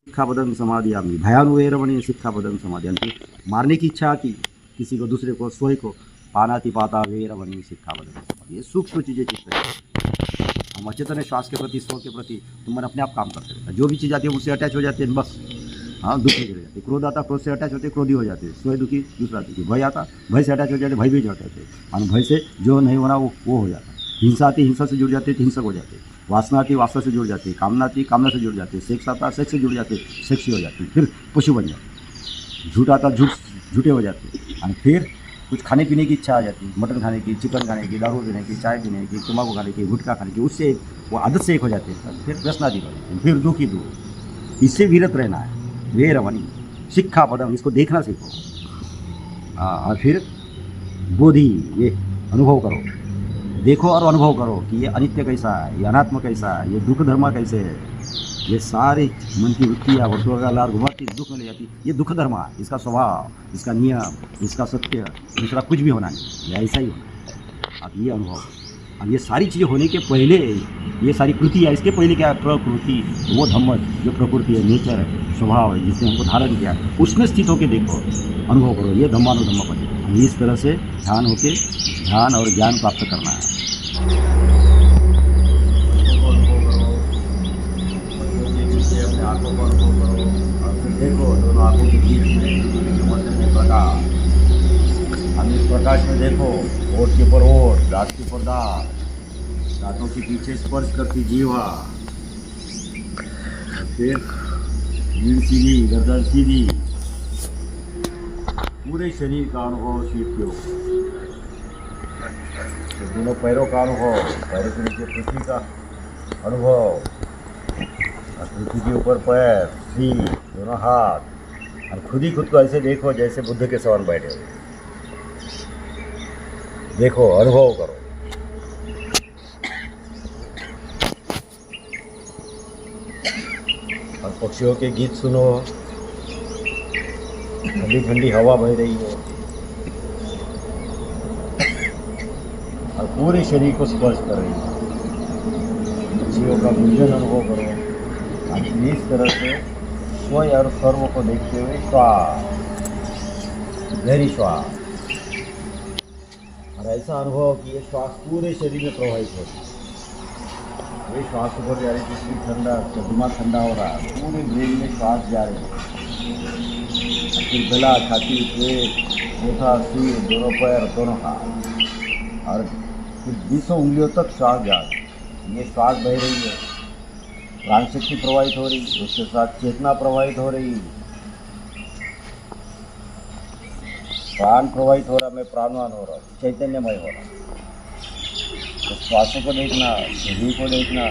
शिक्षापदं समाधियामि, भयानुवेरमणि शिक्षापदं समाधियामि। मारने की इच्छा आती किसी को, दूसरे को, स्वयं को, पानातिपाता वेरमणि शिक्षापदं समाधि। ये सूक्ष्म चीज़ें चित्त है। हम अचेतन है, श्वास के प्रति, स्व के प्रति तो मन अपने आप काम करते रहता है। जो भी चीज़ आती है उससे अटैच हो जाती है बस। हाँ, दुख में चले जाते। क्रोध आता, क्रोध से अटैच होते, क्रोधी हो जाते, स्वयं दुखी, दूसरा दुखी। भय आता, भय से अटैच हो जाते, भय भी हो जाते। और भय से जो नहीं होना वो हो जाता। हिंसा आती, हिंसा से जुड़ जाते, हिंसक हो जाते। वासना आती, वासना से जुड़ जाती, कामना आती, कामना से जुड़ जाते। सेक्स आता, सेक्स से जुड़ जाते, सेक्सी हो जाते, फिर पशु बन जाते। झूठ आता, झूठे हो जाते। और फिर कुछ खाने पीने की इच्छा आ जाती है, मटन खाने की, चिकन खाने की, दारू पीने की, चाय पीने की, तम्बाकू खाने की, गुटखा खाने की। उससे वो आदत से एक हो जाते हैं, फिर व्यसनादि हो जाते हैं, फिर दुखी दूर। इससे विरत रहना है। वेरमणि शिक्षापदम, इसको देखना सीखो। और फिर बोधि, ये अनुभव करो, देखो और अनुभव करो कि ये अनित्य कैसा है, ये अनात्म कैसा है, ये दुख धर्म कैसे है। ये सारी मन की वृत्तियाँ वर्तुल का लाल घुमाती, दुख में ले जाती। ये दुख धर्म है, इसका स्वभाव, इसका नियम, इसका सत्य, दूसरा कुछ भी होना नहीं, ये ऐसा ही होना है। अब ये अनुभव, अब ये सारी चीज़ें होने के पहले, ये सारी कृति है, इसके पहले क्या है? प्रकृति, वो धम्म जो प्रकृति है, नेचर है, स्वभाव है, जिसने हमको धारण किया, उसमें स्थित होकर देखो, अनुभव करो। ये धम्मानुधम्म पद, इस तरह से ध्यान होके ध्यान और ज्ञान प्राप्त करना है। अपने आँखों को अनुभव करो और फिर देखो दोनों आँखों के बीच में मध्य में प्रकाश। हम इस प्रकाश में देखो, ओठ के ऊपर ओठ, दांत के ऊपर दांत, दांतों के पीछे स्पर्श करती जीवा, फिर रीढ़ सीधी, गर्दन सीधी, पूरे शरीर का अनुभव सीखो। तो दोनों पैरों का अनुभव, पैरों के नीचे पृथ्वी का अनुभव, पृथ्वी के ऊपर पैर, सिर, दोनों हाथ। और खुद ही खुद को ऐसे देखो जैसे बुद्ध के समान बैठे हो। देखो, अनुभव करो। और पक्षियों के गीत सुनो, ठंडी ठंडी हवा बह रही है, और पूरे शरीर को स्पर्श कर रही है। पक्षियों का गुंजन अनुभव करो। इस तरह से स्वयं और सर्व को देखते हुए श्वास, गहरी श्वास, और ऐसा अनुभव कि ये श्वास पूरे शरीर में प्रवाहित होती है। ये श्वास ऊपर जा रही है, ठंडा, दिमाग ठंडा हो रहा है, पूरे ब्रेन में श्वास जा रही है। फिर गला, छाती, पेट, माथा, सिर, दोनों पैर, दोनों हाथ, और फिर 20 उंगलियों तक श्वास जा रही है। ये श्वास बह रही है, प्राण शक्ति प्रवाहित हो रही, उसके साथ चेतना प्रवाहित हो रही, प्राण प्रवाहित हो रहा, मैं प्राणवान हो रहा हूँ, चैतन्यमय हो रहा। तो श्वासों को देखना, शरीर को देखना,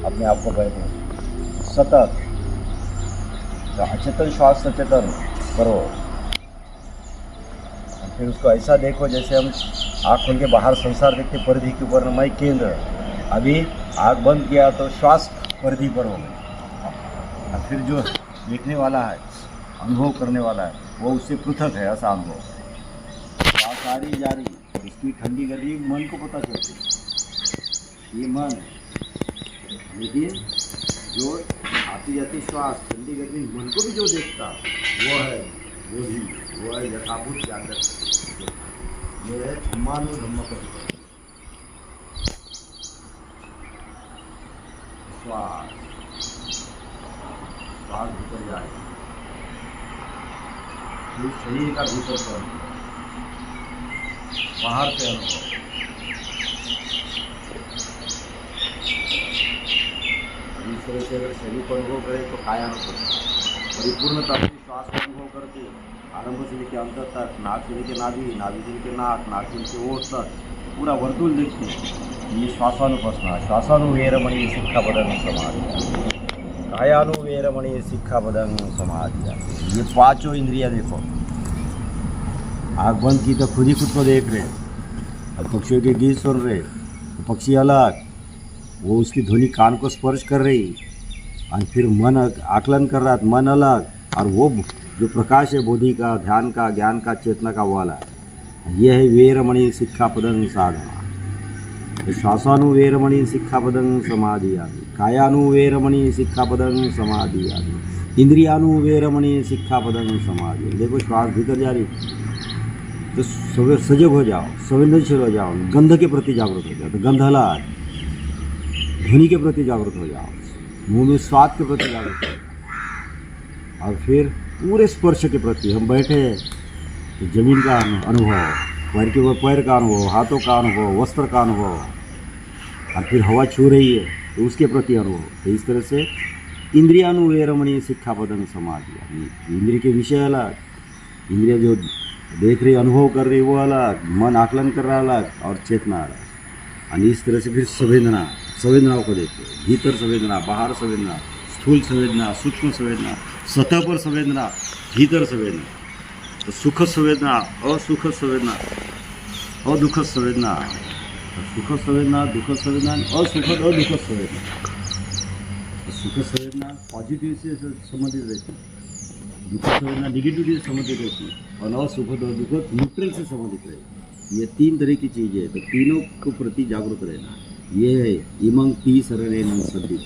अपने आप को बैठना सतत। तो अचेतन श्वास सचेतन करो, और फिर उसको ऐसा देखो जैसे हम आँख खोल के बाहर संसार देखते, परिधि के ऊपर मैं केंद्र। अभी आँख बंद किया तो श्वास परिधि पर हो गई, और फिर जो देखने वाला है, अनुभव करने वाला है, वो उससे पृथक है, ऐसा अनुभव। श्वास आ रही जा रही, इसकी ठंडी गर्मी मन को पता चलती। ये मन, लेकिन जो आती जाती श्वास, ठंडी गर्मी, मन को भी जो देखता वो है, वो है यथाभूत जागृत। ये है धम्मानुधम्म पद। श्वास भीतर जाए, फिर शरीर का भीतर पर बाहर से अनुभव। इस तरह से अगर शरीर को अनुभव करे तो कायानुभव, परिपूर्णता से श्वास को अनुभव करके आरंभ से लेकर अंत तक, नाक से लेकर नाभि, नाभि से लेकर नाक, नाक से लेकर ओठ तक पूरा वर्तुल देखते। ये श्वासानुपसना, श्वासानुवेरमणि शिक्षापदं समाधि, कायानुवेरमणि शिक्षापदं समाधि। ये पांचों इंद्रियां देखो। आँख बंद की तो खुद ही खुद को देख रहे, और पक्षियों के गीत सुन रहे, तो पक्षी अलग, वो उसकी ध्वनि कान को स्पर्श कर रही, और फिर मन आकलन कर रहा, मन अलग, और वो जो प्रकाश है बोधि का, ध्यान का, ज्ञान का, चेतना का, वो अलग। यह है वेरमणि शिक्षापदं साधना। श्वासानुवेरमणि शिक्षापदं समाधियामि। कायानुवेरमणि सिक्खापदं समाधियामि, इंद्रियानुवेरमणि सिक्खापदं समाधियामि। देखो श्वास भीतर जा रही तो सजग हो जाओ, संवेदनशील हो जाओ, गंध के प्रति जागरूक हो जाओ, तो गंध हला, ध्वनि के प्रति जागरूक हो जाओ, मुंह में स्वाद के प्रति जागरूक हो जाओ, और फिर पूरे स्पर्श के प्रति हम बैठे तो जमीन का अनुभव, पैर के ऊपर पैर का अनुभव, हाथों का अनुभव, वस्त्र का अनुभव, और फिर हवा छू रही है तो उसके प्रति अनुभव। तो इस तरह से इंद्रियानुवेरमणि सिक्खापदं समाधियामि। इंद्रिय के विषय अलग, इंद्रिय जो देख रही अनुभव कर रही वो अलग, मन आकलन कर रहा अलग, और चेतना अलग। और इस तरह से फिर संवेदनाओं को देखते हैं, भीतर संवेदना, बाहर संवेदना, स्थूल संवेदना, सूक्ष्म संवेदना, सतह पर संवेदना, भीतर संवेदना, तो सुख संवेदना, असुख संवेदना, अदुख संवेदना, सुख संवेदना, दुख संवेदना, असुखद अदुख संवेदना। तो सुख संवेदना पॉजिटिव से संबंधित रहती है, दुख संवेदना निगेटिविटी से संबंधित रहती है, और असुखद अदुखद न्यूट्रल से संबंधित रहती है। ये तीन तरह की चीज़ें है, तो तीनों को प्रति जागरूक रहना, ये है इमंग ती सरणे न सद्दी।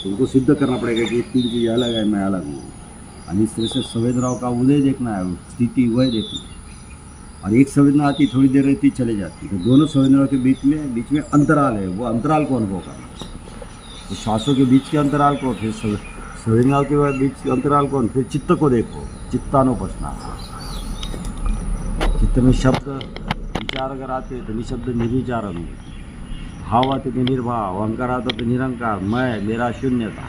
तुमको सिद्ध करना पड़ेगा कि ये तीन चीज़ें अलग है, मैं अलग हूँ। और इस तरह से संवेदनाओं का उदय देखना है, स्थिति वह देखना है। और एक संवेदना आती थोड़ी देर रहती चले जाती, तो दोनों संवेदनाओं के बीच में अंतराल है, वो अंतराल को अनुभव करना। तो श्वासों के बीच के अंतराल को, फिर संवेदनाओं के बीच के अंतराल को, फिर चित्त को देखो, चित्तानुपस्ना। चित्त में शब्द विचार अगर आते तो निशब्द निर्विचार अनुभूति, भाव आते तो निर्भाव, अहंकार आता तो निरंकार, मैं मेरा शून्यता।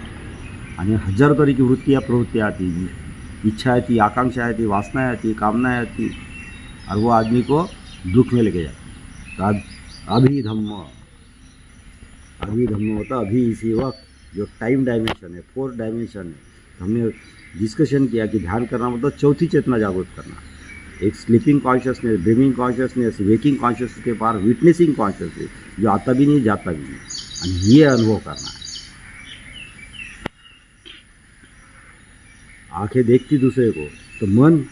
आणि हजारों तरह की वृत्तियाँ प्रवृत्तियाँ आती, इच्छा आती, आकांक्षा आती, वासनाएं आती, कामनाएं आती, और वो आदमी को दुख में लेके जाती। तो अभिधम्म होता अभी इसी वक्त, जो टाइम डायमेंशन है, 4 डायमेंशन है। तो हमने डिस्कशन किया कि ध्यान करना मतलब चौथी चेतना जागृत करना, एक sleeping consciousness, dreaming consciousness, waking consciousness के पार विटनेसिंग कॉन्शियसनेस, जो आता भी नहीं जाता भी नहीं, और ये अनुभव करना है। आंखें देखती दूसरे को, तो मन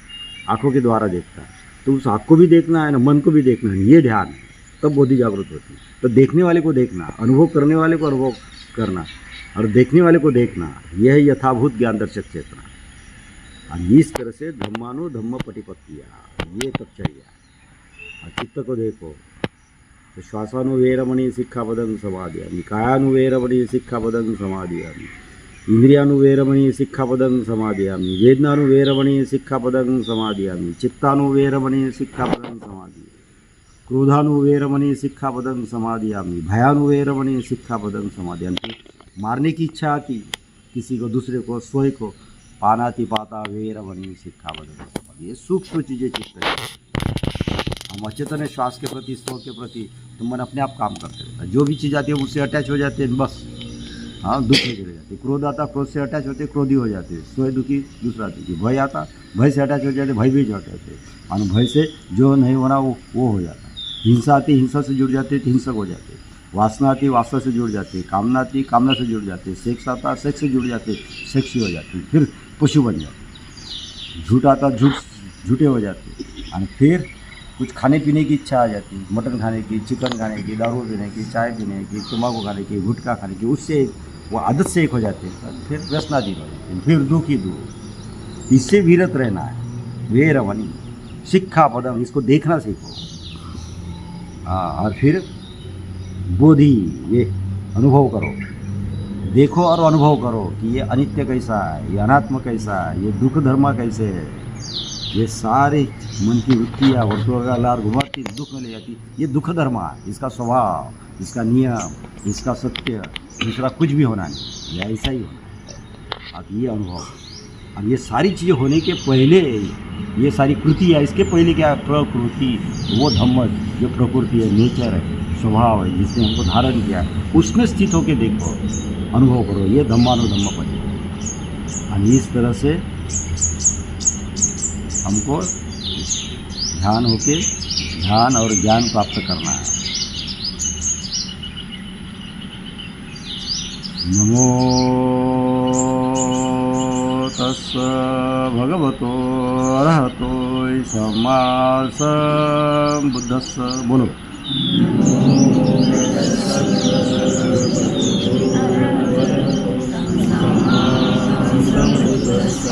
आंखों के द्वारा देखता है, तो उस आँख को भी देखना है ना, मन को भी देखना है, ये ध्यान है, तब बोधि जागृत होती है। तो देखने वाले को देखना, अनुभव करने वाले को अनुभव करना, और देखने वाले को देखना, यह है यथाभूत ज्ञान दर्शक चेतना। और इस तरह से धम्मानु धम्म पटिपत्तिया, ये तपचर्या। और चित्त को देखो, तो श्वासानुवेरमणि सिक्खापदं समाधियामि, कायानुवेरमणि सिक्खापदं समाधियामि, इंद्रियानुवेरमणि सिक्खापदं समाधियामि, वेदनानुवेरमणि सिक्खापदं समाधियामि, चित्तानुवेरमणि सिक्खापदं समाधियामि, क्रोधानुवेरमणि सिक्खापदं समाधियामि, भयानुवेरमणि सिक्खापदं समाधियामि। मारने की इच्छा आती किसी को, दूसरे को, स्वयं को, पानाति पाता वेरमणि सिक्खापदं समाधियामि। ये सूक्ष्म चीज़ें चित्त है। हम अचेतन है श्वास के प्रति, स्व के प्रति, तो मन अपने आप काम करते रहता है। जो भी चीज़ आती है उससे अटैच हो जाते हैं, बस हाँ दुख में चले जाते। क्रोध आता, क्रोध से अटैच होते, क्रोधी हो जाते, स्वयं दुखी, दूसरा दुखी। भय आता, भय से अटैच हो जाते, भय भी जुड़ जाते, और भय से जो नहीं होना वो हो जाता। हिंसा आती, हिंसा से जुड़ जाते, हिंसक हो जाते। वासना आती, वासना से जुड़ जाते। कामना आती, कामना से जुड़ जाते। सेक्स आता, सेक्स से जुड़ जाते, सेक्सी हो जाते, फिर पशु बन जाते। झूठ आता, झूठे हो जाते, और फिर कुछ खाने पीने की इच्छा आ जाती, मटन खाने की, चिकन खाने की, दारू पीने की, चाय पीने की, तम्बाकू खाने की, गुटखा खाने की, उससे वो आदत से एक हो जाते हैं, फिर व्यसनाधीन हो जाते हैं, फिर दुख ही दुख। इससे विरत रहना है। वेरमणि सिक्खापदं, इसको देखना सीखो। हाँ, और फिर बोधि, ये अनुभव करो, देखो और अनुभव करो कि ये अनित्य कैसा है, ये अनात्म कैसा है, ये दुख धर्म कैसे है। ये सारे मन की वृत्तियाँ वर्तुलाकार घुमाती, दुख में ले जाती, ये दुख धर्म है, इसका स्वभाव, इसका नियम, इसका सत्य, दूसरा कुछ भी होना नहीं, ये ऐसा ही होना है। अब ये अनुभव, अब ये सारी चीज़ें होने के पहले, ये सारी कृति है, इसके पहले क्या है, प्रकृति, वो धम्म जो प्रकृति है, नेचर है, स्वभाव है, जिसने हमको धारण किया है, उसमें स्थित होकर देखो, अनुभव करो, ये धम्मानुधम्म पद। और इस तरह से हमको ध्यान होके ध्यान और ज्ञान प्राप्त करना है। नमो तस् भगवतो अरहतो सम्मा सम्बुद्धस्स। बोलो।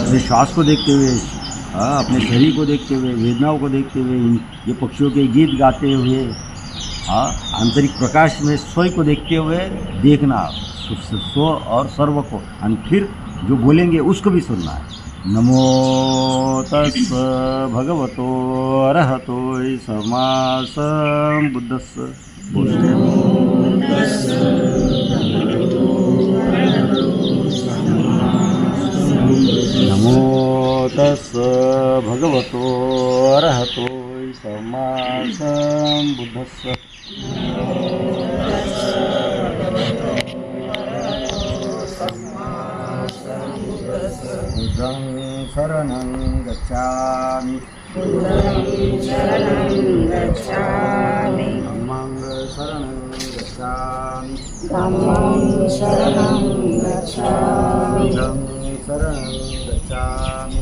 अपने श्वास को देखते हुए, अपने शरीर को देखते हुए, वेदनाओं को देखते हुए, ये पक्षियों के गीत गाते हुए, आंतरिक प्रकाश में स्वयं को देखते हुए देखना, स्व और सर्व को, और फिर जो बोलेंगे उसको भी सुनना है। नमो तस् भगवतो अरहतो सम्मा सम्बुद्धस्स। नमो तस् भगवतो अरहतो सम्मा सम्बुद्धस्स। बुद्धं शरणं गच्छामि, धम्मं शरणं गच्छामि, बुद्धं शरणं गच्छामि, बुद्धं शरणं गच्छामि,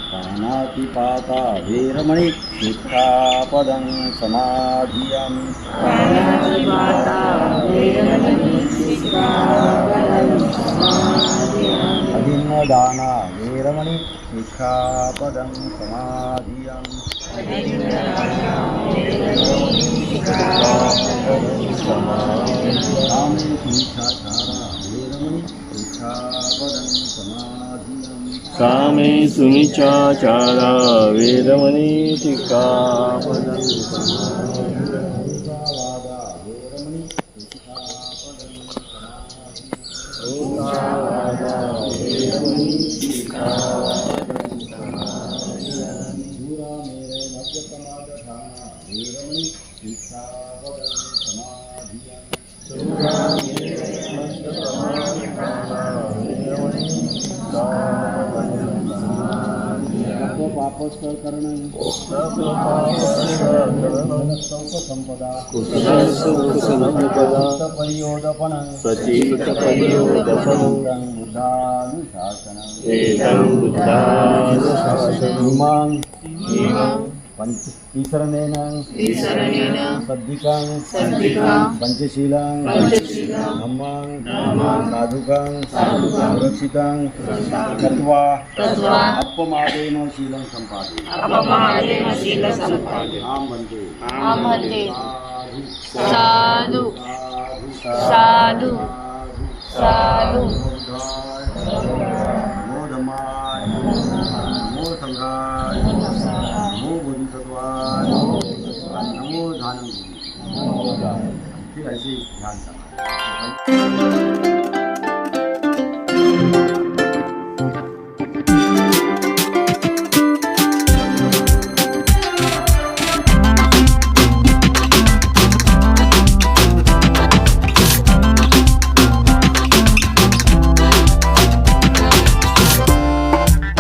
पानातिपाता वेरमणि सिक्खापदं समाधियामि। अभिन्नदाना वेरमणि सिक्खापदं समाधियामि। कामेषु मिच्छाचारा वेरमणि सिक्खापदं ईशरणेन सद्दिकं पंचशीलं धम्मं साधुकं सुरक्षितं कृत्वा अपमादेन शीलं सम्पादे। आम भन्ते साधु साधु साधु। नमो धम्माय, नमो संघाय, नमो बोधिसत्वाय, नमो ध्यानं। फिर ऐसे ध्यान करना।